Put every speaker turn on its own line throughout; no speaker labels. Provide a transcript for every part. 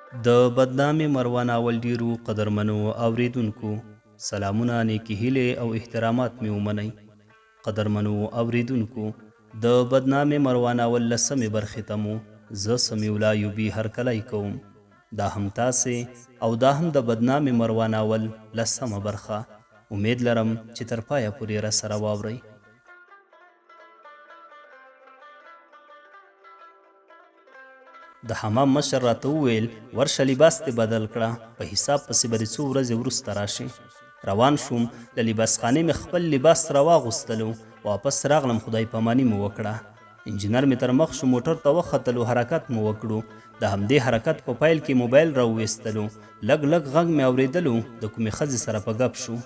د بدنامې مروان اول ډیرو قدرمنو اوریدونکو سلامونه نیکی هیلې او احترامات مې ومنئ. قدرمنو اوریدونکو د بدنامې مروان اول لسمې برخې ته مو زه سمیع الله ایوبي هرکلی کوم. دا هم تاسې او دا هم د بدنامې مروان اول لسمه برخه. امید لرم چې تر پایه پورې راسره واورئ. د حمام مشر راته وویل ورشه لباس دې بدل کړه، په حساب پسې به دې څو ورځې وروسته راشي. روان شوم، له لباسخانې مې خپل لباس راواغوستلو، واپس راغلم، خدای پاماني مو وکړه. انجینر مې تر مخ شو، موټر ته وختلو، حرکت مو وکړو. د همدې حرکت په پیل کې موبایل راوویستلو، لږ لږ غږ مې اورېدلو، د کومې ښځې سره په ګپ شو.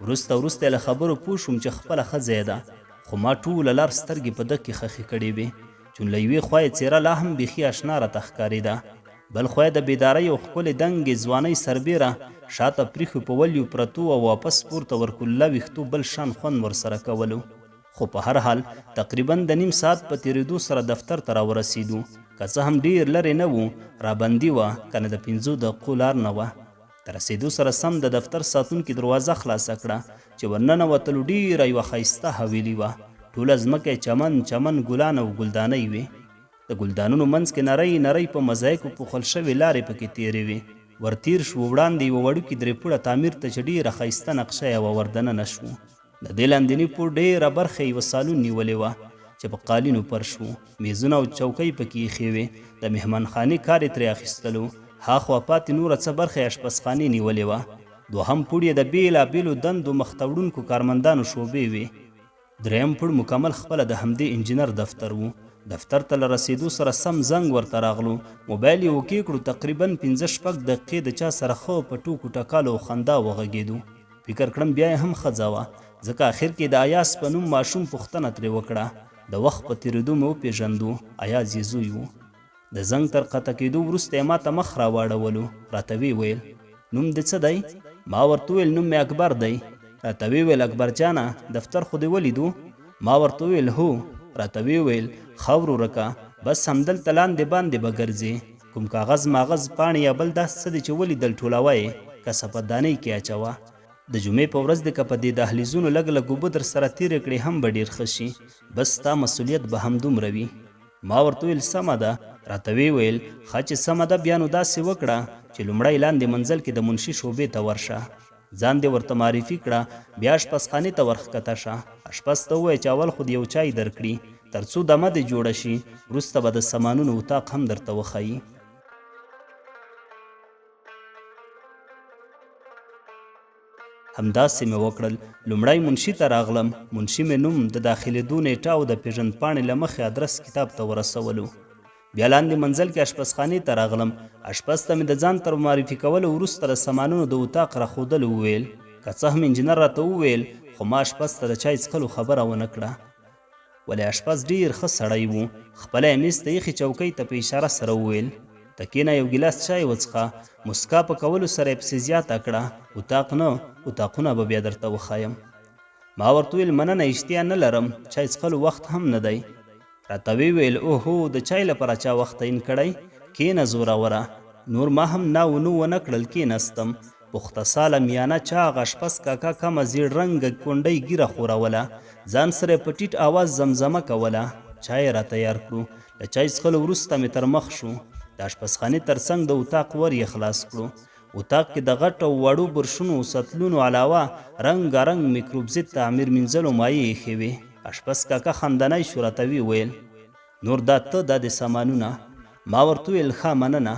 وروسته له خبرو پوه شوم چې خپله ښځه یې ده، خو ما ټوله لار سترګې په ده کې خښې کړې وې. چون له یوې خوا یې څېره لا هم بیخي اشنا راته ښکارېده، بل خوا یې د بیدارۍ او ښکلې دنګې ځوانۍ سربیره شاته پریښو په ولیو پرتو او واپس پورته ورکوله ویښتو بل شان خوند ورسره کولو. خو په هر حال تقریبا د نیم ساعت په تېرېدو سره دفتر ته راورسېدو. که څه هم ډېر لرې نه وو، رابندي وه، که نه د 5 دقیقو لار نه وه. تر رسېدو سره سم د دفتر ساتونکي دروازه خلاصه کړه چې ورننوتلو ډېره یوه ښایسته حویلي وه. ټوله ځمکه چمن ګلان او ګلدانۍ وې. د ګلدانونو منځ کې نرۍ په مزایکو پوښل شوې لارې پکې تېرې وې. ورتیر شو، وړاندې یوه وړوکي 3 پوړه تعمیر ته چې ډېره ښایسته نقشه یې وه، وردننه شو. د دې لاندني پوړ ډېره برخه یوه سالون نیولې وه چې په قالینو فرش و، میزونه او چوکۍ پکې ایښې وې. د مهمانخانې کار یې ترې اخیستلو. هاخوا پاتې نوره څه برخه یې اشپزخانې نیولې وه. 2م پوړ یې د بېلابېلو دندو مخته وړونکو کارمندانو شعبې وې. 3م پوړ مکمل خپله د همدې انجینر دفتر و. دفتر ته له رسېدو سره سم زنګ ورته راغلو. موبایل یې وکې کړو، تقریبا 5-6 دقیقې د چا سره ښه په ټوکو ټکالو او خندا وغږېدو. فکر کړم بیا یې هم ښځه وه، ځکه آخر کې د ایاز په نوم ماشوم پوښتنه ترې وکړه. د وخت په تېرېدو مې وپېژندو، ایاز یې زوی و. د زنګ تر قطع کېدو وروسته یې ما ته مخ راواړولو، راته ویې ویل نوم دې څه دی؟ ما ورته وویل نوم مې اکبر دی. راته ویې ویل اکبر جانه دفتر خو دې ولیدو؟ ما ورته وویل هو. راته ویې ویل ښه ورورکه، بس همدلته لاندې باندې به ګرځې، کوم کاغذ ماغذ پاڼې یا بل داسې څه دی چې ولیدل ټولوه یې، کسه په دانۍ کې اچوه. د جمعې په ورځ دې که په دې دهلیزونو لږ اوبه در سره تېرې کړې هم به ډېر ښه شي، بس ستا مسؤلیت به همدومره وي. ما ورته ویل سمه ده. راته ویې ویل ښه چې سمه ده، بیا نو داسې وکړه چې لومړی لاندې منزل کې د منشي شعبې ته ورشه، ځان دې ورته معرفي کړه، بیا اشپزخانې ته ورښکته شه. اشپز ته ووایه چې اول خو دې یو چای درکړي، تر څو دمه دې جوړه شي، وروسته به د سامانونو اتاق هم درته وښیي. همداسې مې وکړل. لومړی منشي ته راغلم. منشي مې نوم، د داخلېدو نیټه او د پیژندپاڼې له مخې ادرس کتاب ته ورسولو. بیا لاندې منزل کې اشپزخانې ته راغلم. اشپز ته مې د ځان تر معرفي کولو وروسته د سامانونو د اتاق راښودلو وویل. که څه هم انجینر راته وویل، خو ما اشپز ته د چای څښلو خبره ونه کړه. ولې اشپز ډېر ښه سړی و. خپله یې میز ته ایښې چوکۍ ته په اشاره سره وویل ته کښېنه، یو ګیلاس چای وڅښه. مسکا په کولو سره یې پسې زیاته کړه. اتاق نه، اتاقونه به بیا درته وښایم. ما ورته ویل مننه، اشتیا نه لرم، چای څښلو وخت هم نه دی. راته ویې ویل اوهو، د چای لپاره چا وخت تعین کړی؟ کښېنه زوروره. نور ما هم نو ونه کړل، کښېنستم. پخته ساله میانه چاغ اشپز کاکا کمه زیړ رنګه کونډۍ ږیره خوروله، ځان سره په ټیټ آواز زمزمه کوله. چای را تیار کړو. له چای څښلو وروسته مې تر مخ شو. د اشپزخانې تر څنګ د اتاق ور یې خلاص کړو. اتاق کې د غټ او وړو برشونو او سطلونو علاوه رنګارنګ میکروب ضد تعمیر مینځلو مایع ایښې وې. اشپز کاکا خندنی شو، راته ویې ویل نور دا ته دا د سامانونه؟ ما ورته ویل ښه مننه.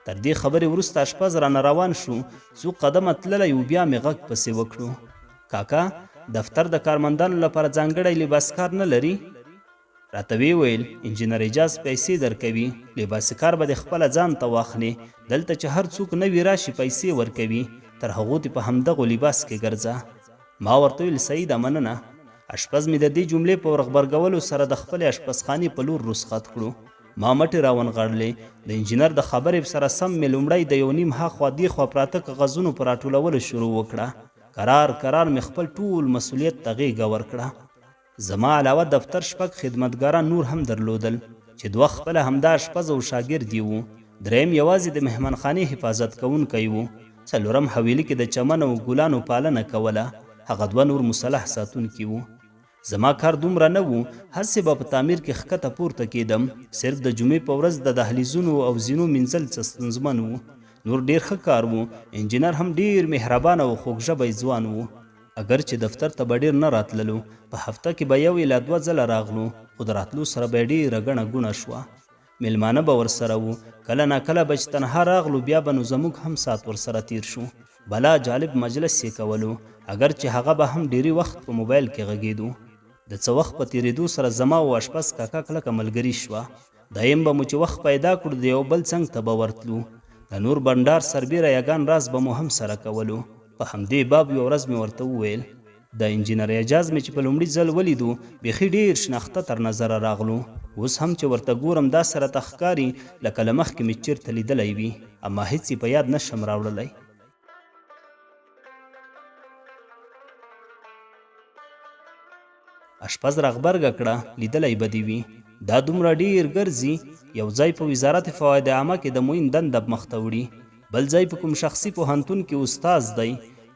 تر دې خبرې وروسته اشپز رانه روان شو. څو قدمه تللی و، بیا مې غږ پسې وکړو کاکا دفتر د کارمندانو لپاره ځانګړی لباس کار نه لري؟ راته ویې ویل انجینر اجاز پیسې درکوي، لباس کار به دې خپله ځان ته واخلې، دلته چې هر څوک نوي راشي پیسې ورکوي، تر هغو دې په همدغو لباس کې ګرځه. ما ورته ویل صحیح ده، مننه. اشپز مې د دې جملې په ورغبرګولو سره د خپلې اشپزخانې په لور رخصت کړو. ما مټې راونغاړلې. د انجینر د خبرې سره سم مې لومړی د یو نیم هاخوا دیخوا پراته کاغذونو په راټولولو شروع وکړه. کرار مې خپل ټول مسؤلیت ته غېږه ورکړه. زما علاوه دفتر 6 خدمتګاران نور هم درلودل چې 2 خپله همدا اشپز او شاګرد یې وو. دریم یوازې د مهمانخانې حفاظت کوونکی و. څلورم حویلي کې د چمن او ګلانو پالنه کوله. هغه 2 نور مسلح ساتونکي وو. زما کار دومره نه و، هسې به په تعمیر کې ښکته پورته کېدم. صرف د جمعې په ورځ د دهلیزونو او زینو مینځل څه ستونزمن و. نور ډیر ښه کار و. انجینر هم ډیر مهربانه او خوږژبی ځوان و. اگر چې دفتر ته به ډیر نه راتللو، په هفته کې به 1 یا 2 ځله راغلو، خو د راتلو سره به یې ډیره ګڼه ګوڼه شوه. میلمانه به ورسره وو. کله ناکله به چې تنها راغلو، بیا به نو زموږ هم ساعت ورسره تیر شو. بلا جالب مجلس یې کولو، اگر چې هغه به هم ډیری وخت په موبایل کې غږېدو. د څه وخت په تیرېدو سره زما او اشپز کاکا کلکه ملګري شوه. دایم به مو چې وخت پیدا کړو، د یو بل څنګ ته به ورتلو. د نور بنډار سربیره یګان راز به مو هم سره کولو. په همدې باب یوه ورځ مې ورته وویل، د انجینر اعجاز مې چې په لومړي ځل ولیدو، بیخي ډېر شناخته تر نظره راغلو. اوس هم چې ورته ګورم دا سره ته ښکاري لکه له مخکې مې چېرته لیدلی وي، اما هېڅ یې په یاد نشم راوړلی. اشپز راغبرګه کړه، لیدلی به دې وي. دا دومره ډېر ګرځي، یو ځای په وزارت فواید عامه کې د معین دنده مخته وړي، بل ځای په کوم شخصي پوهنتون کې استاز دی،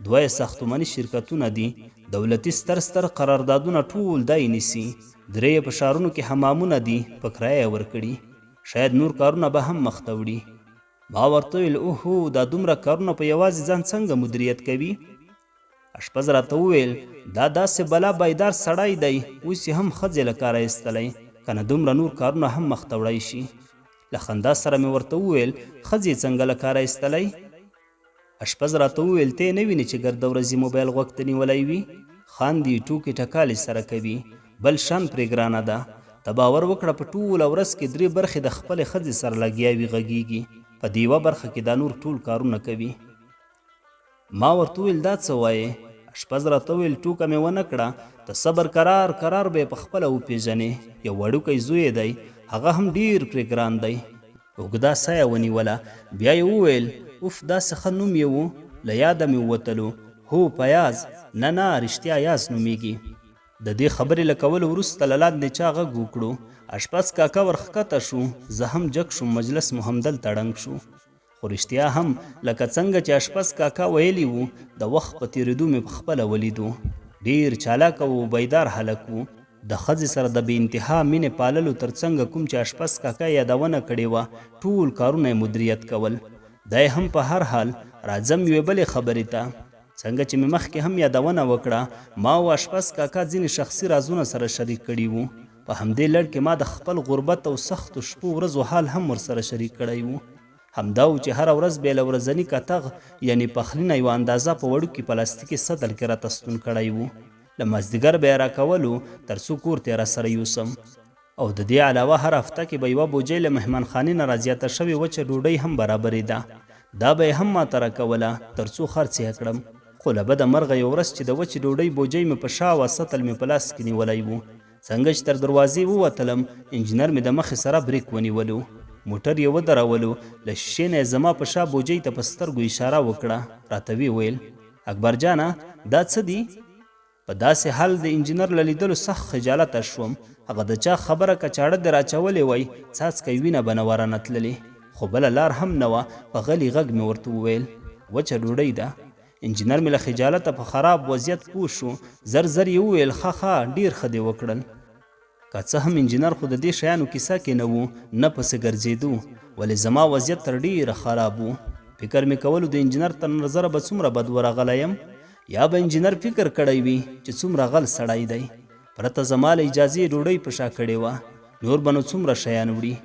2 ساختماني شرکتونه دي، دولتي ستر قراردادونه ټول دی نیسي، 3 په ښارونو کې حمامونه دي، په کرایه ورکړي، شاید نور کارونه به هم مخته وړي. ما ورته ویل اوهو، دا دومره کارونه په یوازې ځان څنګه مدیریت کوي؟ اشپز راته وویل، دا داسې بلا بیدار سړی دی، اوس یې هم ښځې له کاره ایستلی، که نه دومره نور کارونه هم مخته وړی شي. له خندا سره مې ورته وویل، ښځې څنګه له کاره ایستلی؟ اشپز راته وویل، ته یې نه وینې چې ګرده ورځې موبایل غوږ ته نیولی وي؟ خاندي، ټوکې ټکالې سره کوي، بل شان پرې ګرانه ده. ته باور وکړه، په ټوله ورځ کې 3 برخې د خپلې ښځې سره لګیا وي، غږیږي، په دې 1 برخه کې دا نور ټول کارونه کوي. ما ورته وویل، دا څه وایې؟ اشپز راته وویل، ټوکه مې ونه کړه، ته صبر کرار به یې پخپله وپېژنې. یو وړوکی زوی دی، هغه هم ډېر پرې ګران دی. اوږده سایه ونیوله، بیا یې وویل، اوف، داسې ښه نوم یې و، له یاده مې ووتلو. هو، پیاز؟ نه، رښتیا یاز نومیږي. د دې خبرې له کولو وروسته له لاندې چا غږ وکړو. اشپز کاکا ورښکته شو، زه هم جګ شوم، مجلس مو همدلته ړنګ شو. خو رښتیا هم لکه څنګه چې اشپز کاکا ویلی وو، د وخت په تېرېدو مې پخپله ولیدو. ډېر چالاکه و، بیدار هلک و. د ښځې سره د بې انتها مینې پاللو تر څنګ کوم چې اشپز کاکا یادونه کړې وه، ټول کارونه یې مدیریت کول. دی هم په هر حال. راځم یوې بلې خبرې ته. څنګه چې مې مخکې هم یادونه وکړه، ما او اشپز کاکا ځینې شخصي رازونه سره شریک کړي وو. په همدې لړ کې ما د خپل غربت او سختو شپو ورځو حال هم ورسره شریک کړی وو. همدا و چې هره ورځ بې له ورځني کتغ یعنې پخلینه یوه اندازه په وړوکي پلاستیکي سطل کې راته ستون کړی وو. له مازدیګر به یې راکولو تر څو کور ته یې راسره یوسم. او د دې علاوه هر هفته کې به یوه بوجۍ له مهمانخانې نه رازیاته شوې وچه ډوډۍ هم برابرېده. دا به یې هم ماته راکوله تر څو خرڅ یې کړم. خو له بده مرغه یو ورځ چې د وچې ډوډۍ بوجۍ مې په شاوه سطل مې په لاس کې نیولی وو. څنګه چې تر دروازې ووتلم، انجینر مې د مخې سره بریک ونیولو. موټر یې ودرولو. له شیشې نه یې زما په شا بوجۍ ته په سترګو اشاره وکړه. راته ویې ویل، اکبر جانه، دا څه دي؟ په داسې حال د انجینر له لیدلو سخت خجالته شوم. هغه د چا خبره که چاړه دې راچولې وای، څاڅکی وینه به نه ورانه تللې. خو بله لار هم نه وه. په غلي غږ مې ورته وویل، وچه ډوډۍ ده. انجینر مې له خجالته په خراب وضعیت پوه شو. زر یې وویل، ښه، ډېر ښه دې وکړل. که څه هم انجینر خو د دې شیانو کیسه کې نه و، نه پسې ګرځېدو، ولې زما وضعیت تر ډېره خراب و. فکر مې کولو د انجینر تر نظره به څومره بد ورغلی یم، یا به انجینر فکر کړی وي چې څومره غل سړی دی. پرته زما له اجازې ډوډۍ په شا کړې وه، نور به نو څومره شیان وړي.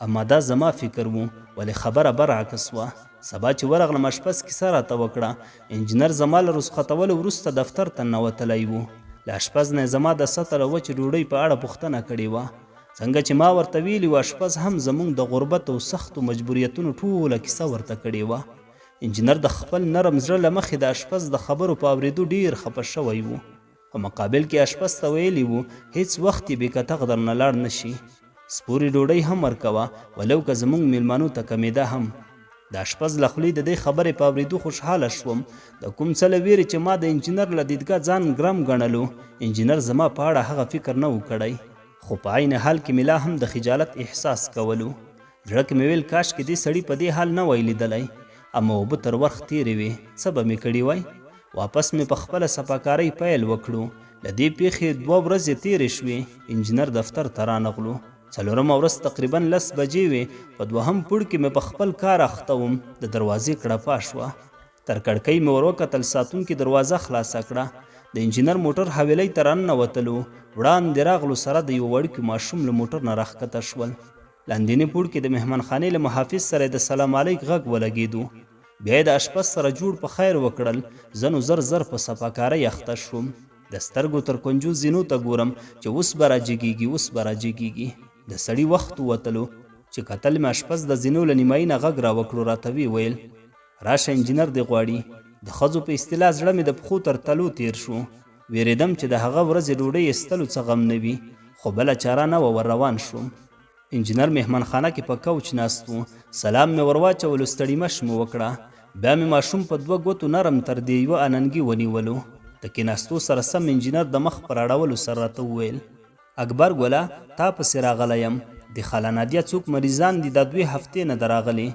اما دا زما فکر و، ولې خبره برعکس وه. سبا چې ورغلم، اشپز کیسه راته وکړه. انجینر زما له رخصتولو وروسته دفتر ته ننوتلی و. له اشپز نه زما د سطل او وچې ډوډۍ په اړه پوښتنه کړې وه. څنګه چې ما ورته ویلي و، اشپز هم زموږ د غربت او سختو مجبوریتونو ټوله کیسه ورته کړې وه. انجینر د خپل نرم زړه له مخې د اشپز د خبرو په اورېدو ډېر خفه شوی و. په مقابل کې اشپز ته ویلي و، هیڅ وخت یې بې کتغ درنه لاړ نه شي. سپورې ډوډۍ هم ورکوه، ولو که زموږ میلمانو ته کمېده هم. د اشپز له خولې د دې خبرې په اورېدو خوشحاله شوم. د کوم څه له ویرې چې ما د انجینر له دیدګاه ځان ګرم ګڼلو، انجینر زما په اړه هغه فکر نه و کړی، خو په عین حال کې مې لا هم د خجالت احساس کولو. زړه کې مې ویل کاش کې دې سړي په دې حال نه وای لیدلی، اما اوبه تر ورخ تېرې وې، څه به مې کړي وای. واپس مې په خپله صفاکارۍ پیل وکړو. له دې پیښې 2 ورځې تېرې شوې. انجینر دفتر ته رانغلو. 4مه ورځ تقریبا 10 بجې وې. په 2م پوړ کې مې په خپل کار اخته وم. د دروازې کړپا شوه. تر کړکۍ مې ور وکتل، ساتونکي دروازه خلاصه کړه. د انجینر موټر حویلۍ ته راننوتلو. وړاندې راغلو سره د یو وړوکي ماشوم له موټر نه راښکته شول. لاندیني پوړ کې د مهمانخانې له محافظ سره د سلام علیک غږ ولګېدو. بیا د اشپز سره جوړ په خیر وکړل. زه نو زر په صفاکارۍ اخته شوم. د سترګو تر کنجو زینو ته ګورم چې اوس به راجګېږي، اوس به راجګېږي. د سړي وخت ووتلو چې کتل مې اشپز د زینو له نیمایي نه غږ راوکړو. راته ویې ویل راشه انجینر دې غواړي. د ښځو په اصطلاح زړه مې د پښو تر تلو تیر شو. ویرېدم چې د هغه ورځې ډوډۍ ایستلو څه غم نه وي، خو بله چاره نه وه، ور روان شوم. انجینر مهمانخانه کې په کوچ ناست و. سلام مې ور واچولو، ستړي مش مې وکړه. بیا مې ماشوم په 2 ګوتو نرم تر دې یوه اننګي ونیولو. د کېناستو سره سم انجینر د مخ پر اړولو سره راته وویل اکبر ګله تا پسې راغلی یم. د خاله نادیه څوک مریضان دي، دا 2 هفتې نه ده راغلي.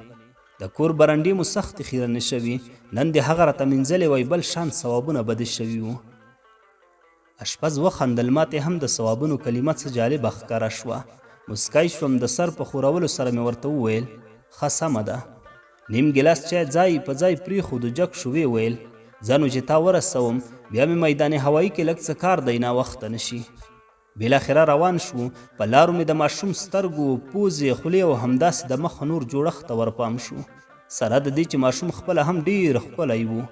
د کور برنډې مو سختې خیرنې شوي. نن د هغه راته مینځلې وای، بل شان ثوابونه به دې شوي وو. اشپز وخندل. ماته هم د ثوابونو کلمه څه جالبه ښکاره شوه. مسکی شوم. د سر په ښورولو سره مې ورته وویل ښه سمه ده. نیم ګیلاس چای ځای په ځای پرېښودو. جګ شو. ویې ویل زه نو چې تا ورسوم، بیا مې میدان هوایي کې لږ څه کار دی، ناوخته نه شي. بالاخره روان شو. په لارو مې د ماشوم سترګو، پوزې، خولې او همداسې د مخ نور جوړښت ته ورپام شو، سره د دې چې ماشوم خپله هم ډېر ښکلی و.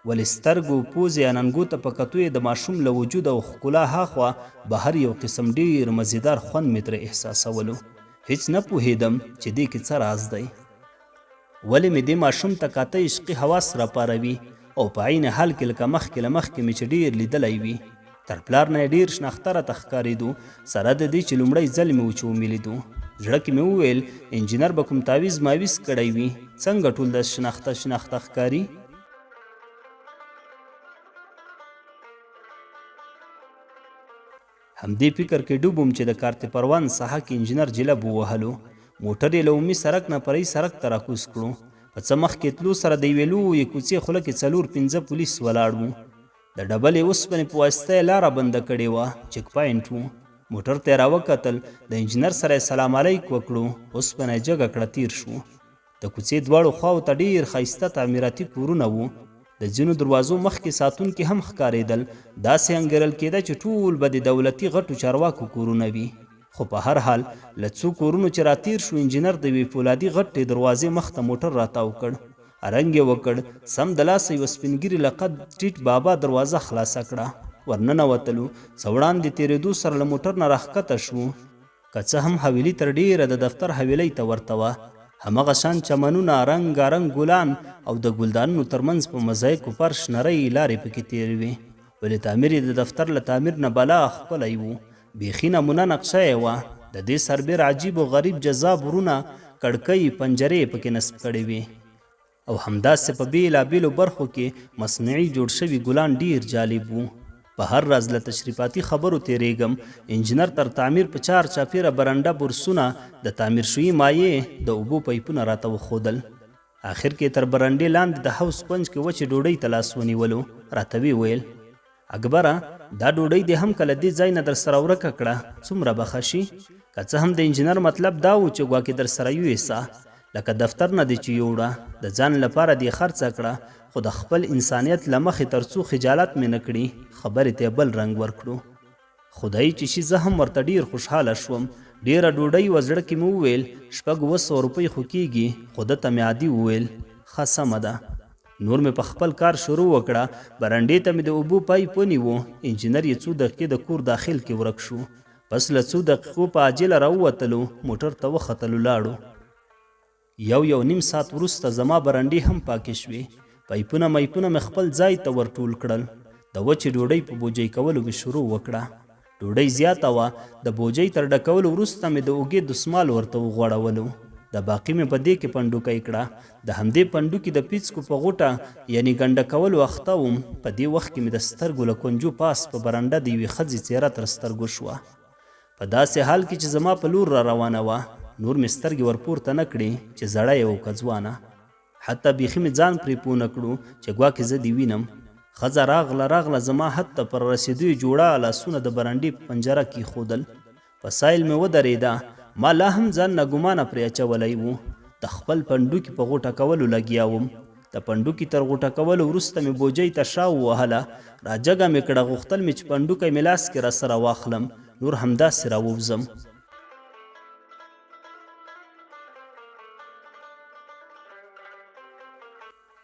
ولې سترګو، پوزې، اننګو ته په کتو یې د ماشوم له وجود او ښکلا هاخوا بهر یو قسم ډېر مزیدار خوند مې ترې احساسولو. هیڅ نه پوهېدم چې دې کې څه راز دی. ولې مې دې ماشوم ته کاته عشقي حواس راپاروي، او په عین حال کې لکه مخکې له مخکې مې چې ډېر لیدلی وي. تر پلار نه یې ډېر شناخته راته ښکارېدو، سره د دې چې لومړی ځل مې و چې ومې لیدو. زړه کې مې وویل انجینر به کوم تعویز ماویز کړی وي، څنګه ټول د شناخته ښکاري. همدې فکر کې ډوب وم چې د کارت پروان ساحه کې انجینر جلب ووهلو. موټر یې له عمومي سړک نه پرې سړک ته راکوز کړو. په څه مخکې تلو سره د یوې لویې کوڅې خوله کې 4-5 پولیس ولاړ وو. د ډبلې اوسپنې په واسطه یې لاره بنده کړې وه. چک پاینټ وو. موټر ته یې راوکتل. د انجینر سره یې سلام علیک وکړو. اوسپنه یې جګه کړه، تیر شو. د کوڅې دواړو خواو ته ډېر ښایسته تعمیراتي کورونه وو. د ځینو دروازو مخکې ساتونکي هم ښکارېدل. داسې انګېرل کېده چې ټول به د دولتي غټو چارواکو کورونه وي. خو په هر حال له څو کورونو چې راتیر شو، انجینر د یوې فولادي غټې دروازې مخ ته موټر راتاو کړ. رنګ یې وکړ. سم د لاسه یوه سپینګیري لقد ټیټ بابا دروازه خلاصه کړه. ورننوتلو. څه وړاندې تېرېدو سره له موټر نه راښکته شو. که څه هم حویلي تر ډېره د دفتر حویلۍ ته ورته وه. همغه شان چمنونه، رنګارنګ ګلان او د ګلدانونو ترمنځ په مزایکو فرش نرۍ لارې پکې تېرې وې. ولې تعمیر یې د دفتر له تعمیر نه بلا ښکلی و. بیخي نمونه نقشه یې وه. د دې سربېر عجیب و غریب جذاب ورونه، کړکۍ، پنجرې پکې نصب کړې وې. او همداسې په بېلابېلو برخو کې مصنوعي جوړ شوي ګلان ډېر جالب وو. په هر راز له تشریفاتي خبرو تیریږم. انجینر تر تعمیر په 4 چاپیره برنډه، برسونه، د تعمیر شوي مایع، د اوبو پایپونه راته وښودل. آخر کې تر برنډې لاندې د حوض کونج کې وچې ډوډۍ ته لاس ونیولو. راته ویې ویل اکبره دا ډوډۍ دې هم کله دې ځای نه در سره ورکه کړه، څومره به ښه شي. که څه هم د انجینر مطلب دا و چې ګواکې در سره یوسه، لکه دفتر نه دې چې یوړه، د ځان لپاره دې خرڅه کړه، خو د خپل انسانیت له مخې تر څو خجالت مې نه کړي، خبرې ته بل رنګ ورکړو. خدای چې شي زه هم ورته ډېر خوشحاله شوم. ډېره ډوډۍ و. زړه کې مې وویل 600 روپۍ خو کېږي، خو ده ته مې عادي وویل ښه سمه ده. نور مې په خپل کار شروع وکړه. برنډې ته مې د اوبو پایپ ونیو. انجینر یې څو دقیقې د کور داخل کې ورک شو. پس له څو دقیقو په عاجله راووتلو، موټر ته وختلو لاړو. 1.5 ساعت وروسته زما برنډې هم پاکې شوې. پایپونه میپونه مې خپل ځای ته ورټول کړل. د وچې ډوډۍ په بوجۍ کولو مې شروع وکړه. ډوډۍ زیاته وه. د بوجۍ تر ډکولو وروسته مې د اوږې دسمال ورته وغوړولو. د باقي مې په دې کې پنډوکی کړه. د همدې پنډوکي د پیڅکو په غوټه یعنې ګنډه کولو اخته وم. په دې وخت کې مې د سترګو له کنجو پاس په برنډه د یوې ښځې څېره تر سترګو شوه. په داسې حال کې چې زما په لور را روانه وه، نور مې سترګې ورپورته نه کړې چې زړه یې او که ځوانه. حتی بیخي مې ځان پرې پوه نه کړو چې ګواکې زه دې وینم. ښځه راغله زما حد ته پر رسېدو یې جوړه لاسونه د برنډې په پنجره کېښودل. په سایل مې ودرېده. ما لا هم ځان ناګمانه پرې اچولی و. د خپل پنډوکي په غوټه کولو لګیا وم. د پنډوکي تر غوټه کولو وروسته مې بوجۍ ته شا ووهله. راجګه مې کړه. غوښتل مې چې پنډوکی مې لاس کې راسره واخلم، نور همداسې راووځم.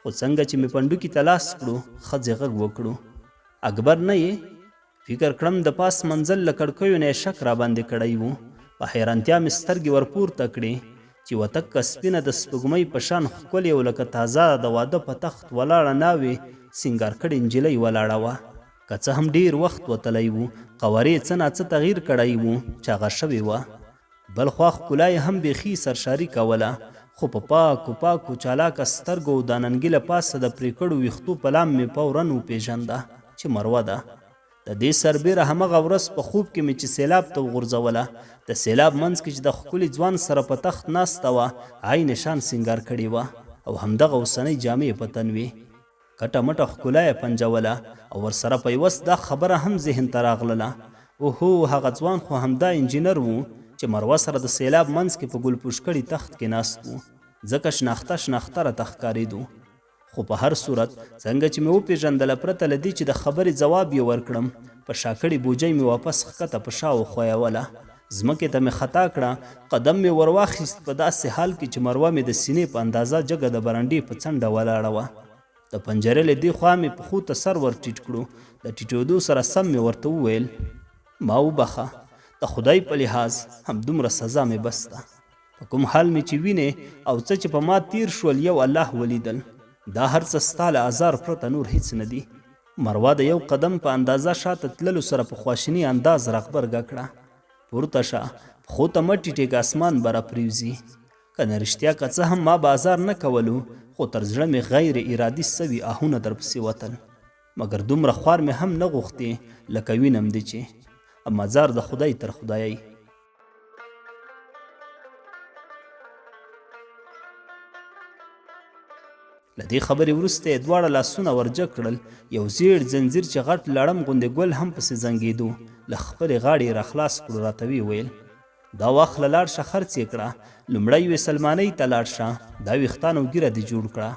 خو څنګه چې مې پنډوکي ته لاس کړو، ښځې غږ وکړو: اکبر نه یې؟ فکر کړم د پاس منزل له کړکیو نه یې شک راباندې کړی و. په حیرانتیا مې سترګې ورپورته کړې چې وتکه سپینه د سپوږمۍ په شان ښکلې او لکه تازه د واده په تخت ولاړه ناوې سینګار کړې نجلۍ ولاړه وه. که څه هم ډېر وخت وتلی و، قوارې څه ناڅه تغییر کړی و چې هغه شوې وه. بل خوا ښکلا یې هم بیخي سرشاري کوله، خو په پاکو چالاکه سترګو او د ننګي له پاسه د پرې کړو ویښتو په لام مې فوراً وپېژنده چې مروه ده. د دې سربیره همغه ورځ په خوب کې مې چې سیلاب ته وغورځوله. د سیلاب منځ کې چې د ښکلي ځوان سره په تخت ناسته وه، عین شان سینګار کړې وه او همدغه اوسنۍ جامې په تن وې. کټه مټه ښکلا یې پنجوله او ورسره پیوست دا خبره هم ذهن ته راغلله: اوهو، هغه ځوان خو همدا انجینر و چې مروه سره د سیلاب منځ کې په ګلپوشکړي تخت کې ناست و. ځکه شناخته راته ښکارېدو. خو په هر صورت څنګه چې مې وپېژندله، پرته له دې چې د خبرې ځواب یې ورکړم، په شاکړې بوجۍ مې واپس ښکته په شا وښویوله. ځمکې ته مې خطا کړه. قدم مې ور واخیست په داسې حال کې چې مروه مې د سینې په اندازه جګه د برنډې په څنډه ولاړه وه. د پنجرې له دې خوا مې پښو ته سر ور ټیټ کړو. د ټیټېدو سره سم مې ورته وویل: ما وبخه، د خدای په لحاظ همدومره سزا مې بس ده. په کوم حال مې چې وینې او څه چې په ما تیر شول، یو الله ولیدل. دا هر څه ستا له ازار پرته نور هیڅ نه دي. مروه د یو قدم په اندازه شاته تللو سره په خواشیني انداز راغبرګه کړه: پورته شه، پښو ته مه ټیټېږه، اسمان به راپرېوځي. که نه رښتیا که څه هم ما بازار نه کولو، خو تر زړه مې غیر ارادي سوي آهونه درپسې وتل. مګر دومره خوار مې هم نه غوښتې لکه وینم دې چې مزار د خدای تر خدایي. له دې خبرې وروسته یې دواړه لاسونه ورجګ کړل. یو زیړ ځنځیر چې غټ لړم غوندې ګل هم پسې زنګېدو له خپلې غاړې یې راخلاص کړو. راته ویې ویل: دا واخله، لاړ شه، خرڅ یې کړه. لومړی یې سلمانۍ ته لاړ شه، دا ویښتان او ږیره دې جوړ کړه.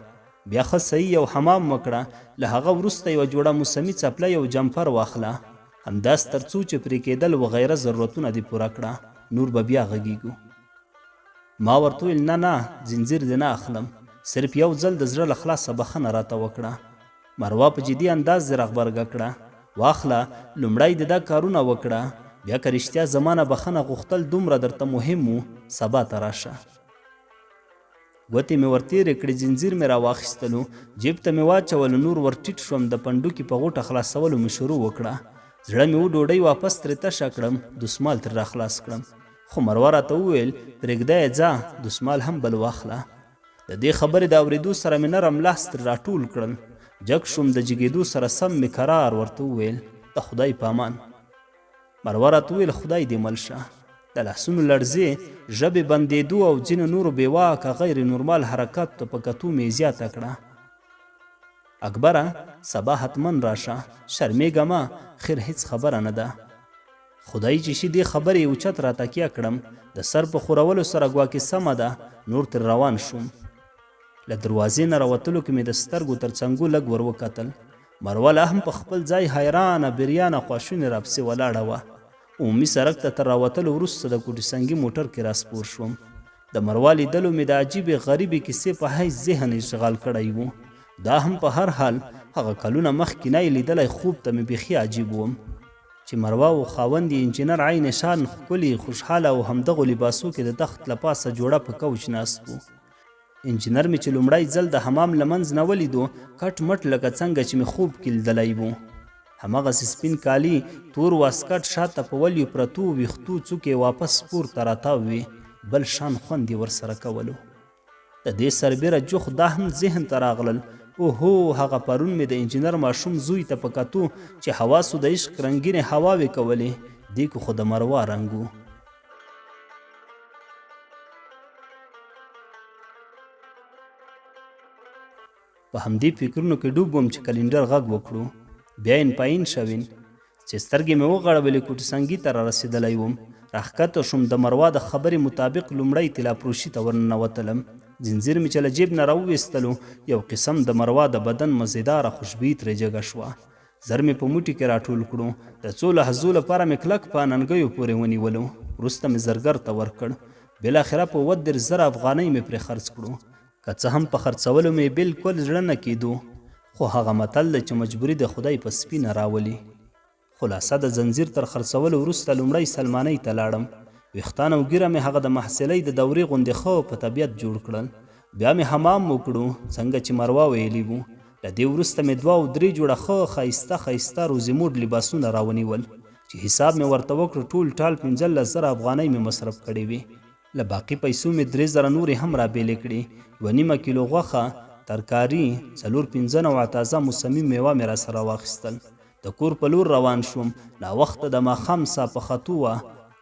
بیا ښه صحیح یو حمام وکړه. له هغه وروسته یوه جوړه موسمي څپلۍ او جمپر واخله. همداس تر څو چې پرې کېدل وغیره ضرورتونه دې پوره کړه، نور به بیا غږیږو. ما ورته ویل: نه، ځنځیر دې نه اخلم، صرف یو ځل د زړه له خلاصه بخښنه راته وکړه. مروه په جدي انداز دې راغبرګه کړه: واخله، لومړی دې دا کارونه وکړه، بیا که رښتیا زما نه بخښنه غوښتل دومره درته مهم و، سبا ته راشه. ګوتې مې ورتېرې کړې، ځنځیر مې راواخیستلو، جیب ته مې واچولو، نور ورټیټ شوم. د پنډوکي په غوټه خلاصولو مې شروع وکړه. زړه مې ډوډۍ واپس ترې تشه کړم، دسمال ترې راخلاص کړم. خو مروه راته وویل: پرېږده یې، ځه، دسمال هم بل واخله. د دې خبرې د اورېدو سره مې نرم لاس ترې راټول کړل. جګ شوم. د جګېدو سره سم مې کرار ورته وویل: د خدای په امان. مروه راته وویل: خدای دې مل شه. د لاسونو لړزې، ژبې بندېدو او ځینو نورو بېواکه غیر نورمال حرکاتو ته په کتو مې زیاته کړه: اکبره، سبا حتمن راشه، شرمېږه مه، خیر هیڅ خبره نه ده. خدای چې شي دې خبرې اوچت را تکیه کړم. د سر په خورولو سره ګواکې سمه ده، نور تر روان شوم. له دروازې نه راوتلو کې مې د سترګو تر څنګو لږ ور وکتل. مروه لا هم په خپل ځای حیرانه بریانه خواشونې راپسې ولاړه وه. عمومي سړک ته تر راوتلو وروسته د کوټې سنګي موټر کې راسپور شوم. د مروه لیدلو مې د عجیبې غریبې کیسې په حیث ذهن اشغال کړی و. دا هم په هر حال هغه کلونه مخکې نه یې لیدلی خوب ته مې بیخي عجیب وم چې مروه او خاوند یې انجینر عین شان ښکلي، خوشحاله او همدغو لباسو کې د تخت له پاسه جوړه په کوچ ناست و. انجینر مې چې لومړی ځل د حمام له منځ نه ولیدو، کټ مټ لکه څنګه چې مې خوب کې لیدلی و. همغسې سپین کالي، تور واسکټ، شاته په ولیو پرتو ویښتو څوکې واپس پورته راتاو وې. بل شان خوند یې ورسره کولو. د دې سربیره جوخ دا هم ذهن ته راغلل، اوهو هغه پرون مې د انجینر ماشوم زوی ته په کتو چې حواسو د عشق رنګینې هواوې کولې، دې کو خو د مروا رنګ و. په همدې فکرونو کې ډوب وم چې کلینډر غږ وکړو. بیا ان پاین شوین چې سترګې مې وغړولې کوټ سنګي ته را رسېدلی وم. راښکته شوم، د مروا د خبرې مطابق لومړی طلاپروشي ته ورننوتلم. زنځیر مې چې له جیب نه راوویستلو، یو قسم د مروا د بدن مزیداره خوشبويي ترې جګه شوه. زر مې په موټي کې راټول کړو، د څو لحظو لپاره مې کلک په اننګیو پورې ونیولو. وروسته مې زرګر ته ورکړ. بالاخره په 32,000 افغانۍ مې پرې خرڅ کړو. که څه هم په خرڅولو مې بالکل زړه نه کېدو، خو هغه متل دی چې مجبوري د خدای په سپینه راولي. خلاصه د زنځیر تر خرڅولو وروسته لومړی سلمانۍ ته لاړم. ویښتان او ږیره مې هغه د محصلۍ د دورې غوندې ښه په طبیعت جوړ کړل. بیا مې حمام وکړو څنګه چې مروا ویلي وو. له دې وروسته مې 2 او 3 جوړه ښه ښایسته روزي موډ لباسونه راونیول چې حساب مې ورته وکړ، ټول ټال 15,000 افغانۍ مې مصرف کړې وې. له باقي پیسو مې 3,000 نورې هم رابېلې کړې. 2.5 کیلو غوښه، ترکاري، 4-5 نوعه تازه موسمي میوه مې راسره واخیستل. د کور په لور روان شوم. ناوخته د ماښام سا په ختو وه.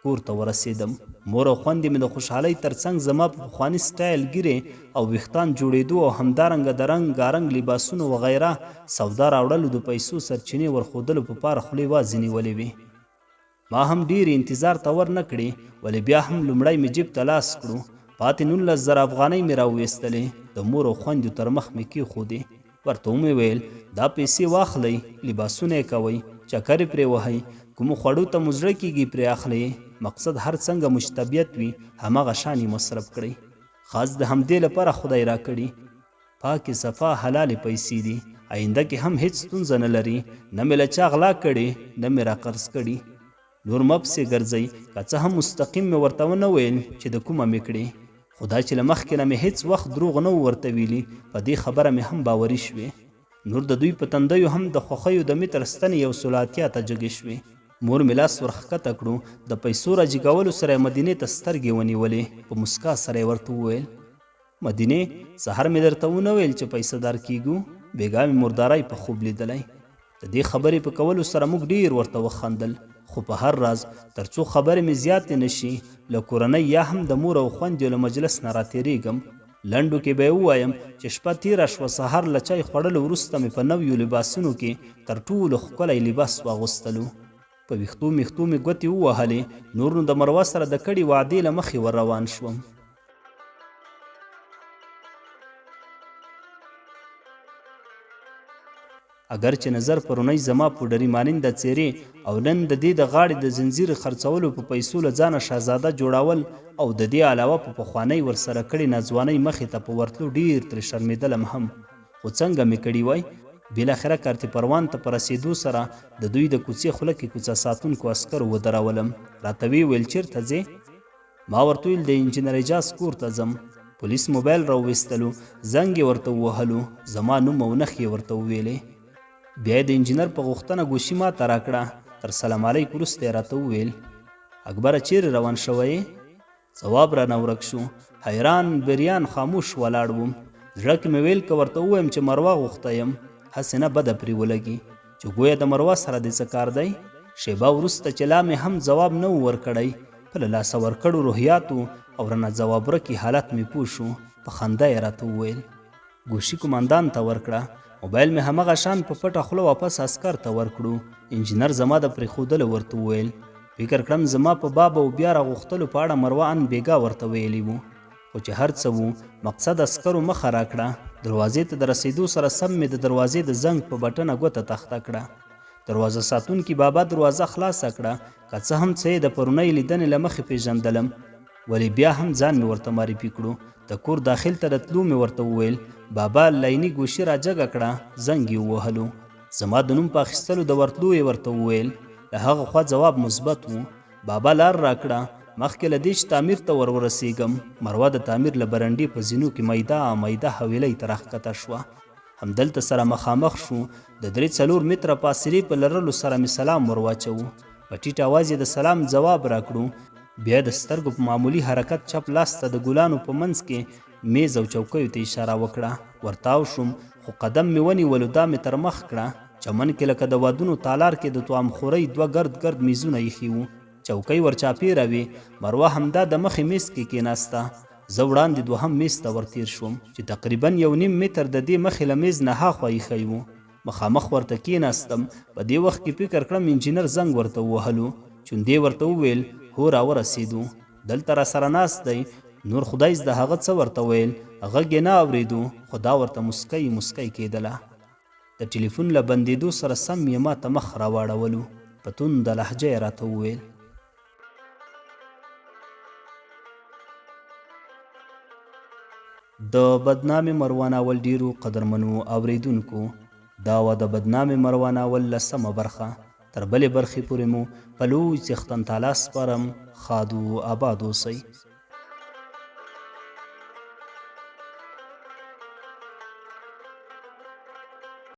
کور ته ورسېدم. مور او خویندې مې د خوشحالۍ ترڅنګ زما په پخواني سټایل ګیرې او ویښتان جوړېدو او همدارنګه د رنګارنګ لباسونو وغیره سودا راوړلو د پیسو سرچینې ورښودلو په پاره خولې وازې نیولې وې. ما هم ډېرې انتظار ته ور نه کړې، ولې بیا هم لومړی مې جیب ته لاس کړو. پاتې 19,000 افغانۍ مې راوویستلې. د مور او خویندو تر مخ مې کېښودې. ورته ومې ویل دا پیسې واخلئ، لباسونه یې کوئ، چکرې پرې وهئ، کومو خوړو ته مو زړه کېږي پرې اخلئ. مقصد هر څنګه مشتبیت وي همغه شان یې مصرف کړئ. خاص د همدې لپاره خدای را کړي. پاکې صفا حلالې پیسې دي. آینده کې هم هیڅ ستونزه نه لري. نه مې له چا غلا کړې، نه مې را قرض کړي. نور مه پسې ګرځئ. که څه هم مستقیم مې ورته ونه ویل چې د کومه مې کړې، خو دا چې له مخکې نه مې هیڅ وخت دروغ نه و ورته ویلي، په دې خبره مې هم باوري شوې. نور د دوی په تندیو هم د خوښیو د متر ستنې 180 ته جګې شوې. مور مې لاس ورښکته کړو. د پیسو راجګولو سره یې مدینې ته سترګې ونیولې. په مسکا سره یې ورته وویل، مدینې سهار مې درته ونه ویل چې پیسه دار کېږو؟ بېګا مې مردارۍ په خوب لیدلی. د دې خبرې په کولو سره موږ ډېر ورته وخندل، خو په هر راز تر څو خبرې مې زیاتې نه شي، له کورنۍ یا هم د مور او خویندو له مجلس نه راتېرېږم. لنډو کې به یې ووایم چې شپه تېره شوه، سهار له چای خوړلو وروسته مې په نویو لباسونو کې تر ټولو ښکلی لباس واغوستلو. په ویښتو میښتو مې ګوتې ووهلې. نور نو د مروا سره د کړې وعدې له مخې ور روان شوم. اگر چې نظر پرونی زما پوډري ماننده څېرې او نن د دې د غاړې د زنځیر خرڅولو په پیسو له ځانه شهزاده جوړول او د دې علاوه په پخوانۍ ورسره کړې ناځوانۍ مخې ته په ورتلو ډېر ترې شرمېدلم هم. خو څنګه مې کړي وای. بالاخره کارتې پروان ته په رسېدو سره د دوی د کوڅې خوله کې کوڅه ساتونکو عسکرو ودرولم. راته ویې ویل چېرته ځې؟ ما ورته ویل د انجینر اعجاز کور ته ځم. پولیس موبایل راوویستلو، زنګ یې ورته ووهلو، زما نوم او نښې یې ورته وویلې. بیا یې د انجینر په غوښتنه ګوشي ما ته راکړه. تر سلام علیک وروسته یې راته وویل، اکبره چیرې روان شوی یې؟ ځواب رانه ورک شو. حیران بریان خاموش ولاړ وم. زړه کې مې ویل که ورته ووایم چې مروا غوښته یم، هسې نه بده پرې ولګي چې ګویا د مروا سره دې څه کار دی. شیبه وروسته چې لا مې هم ځواب نه و ورکړی، په له لاسه ورکړو روحیاتو او رانه ځواب ورکي حالت مې پوه شو. په خندا یې راته وویل، ګوشي قمندان ته ورکړه. موبایل مې همغه شان په پټه خوله واپس عسکر ته ورکړو. انجینر زما د پرېښودلو ورته وویل. فکر کړم زما په باب او بیا راغوښتلو په اړه مروا ان بېګا ورته ویلي وو، خو چې هر څه وو مقصد عسکرو مخه راکړه. دروازې ته د رسېدو سره سم مې د دروازې د زنګ په بټنه ګوته تخته کړه. دروازه ساتونکي بابا دروازه خلاصه کړه. که څه هم څه یې د پرونۍ لیدنې له مخې پېژندلم، ولې بیا هم ځان مې ورته معرفي کړو. د کور داخل ته د تلو مې ورته وویل. بابا لایني ګوشي را جګه کړه، زنګ یې ووهلو. زما د نوم په اخیستلو د ورتلو یې ورته وویل. له هغه خوا جواب مثبت و. بابا لار راکړه. مخکې له دې چې تعمیر ته ورسېږم، مروا د تعمیر له برنډې په زینو کې میده حویلۍ ته راښکته شوه. همدلته سره مخامخ شو. د 3-4 متره فاصلې په لرلو سره مې سلام ور واچوو. په ټیټ اواز یې د سلام ځواب راکړو. بیا د سترګو په معمولي حرکت چپ لاس ته د ګلانو په منځ کې میز او چوکیو ته اشاره وکړه. ورتاو شوم خو قدم مې ونیولو دا مې تر مخ کړه. چمن کې لکه د ودونو تالار کې د توام خورۍ دوه ګرد میزونه ایښي وو. چوکۍ ورچاپېره وې. مروه همدا د مخې میز کې کېناسته. زه وړاندې دوهم میز ته ورتیر شوم چې تقریبا 1.5 متر د دې مخې له میز نه هاخوا ایښی و. مخامخ ورته کېناستم. په دې وخت کې فکر کړم انجینر زنګ ورته ووهلو. چوندې ورته وویل هو راورسېدو، دلته راسره ناست دی. نور خدای زده هغه څه ورته ویل، غږ یې نه اورېدو خو دا ورته مسکی کېدله. د ټلیفون له بندېدو سره سم یې ما ته مخ راواړولو. په تونده لهجه یې راته وویل د بدنامې مروان اول ډیرو قدرمنو اوریدونکو، دا وه د بدنامې مروان اول 10مه برخه. تر بلې برخې پورې مو په لوی څښتن تعالی سپارم. ښاد و آباد اوسئ.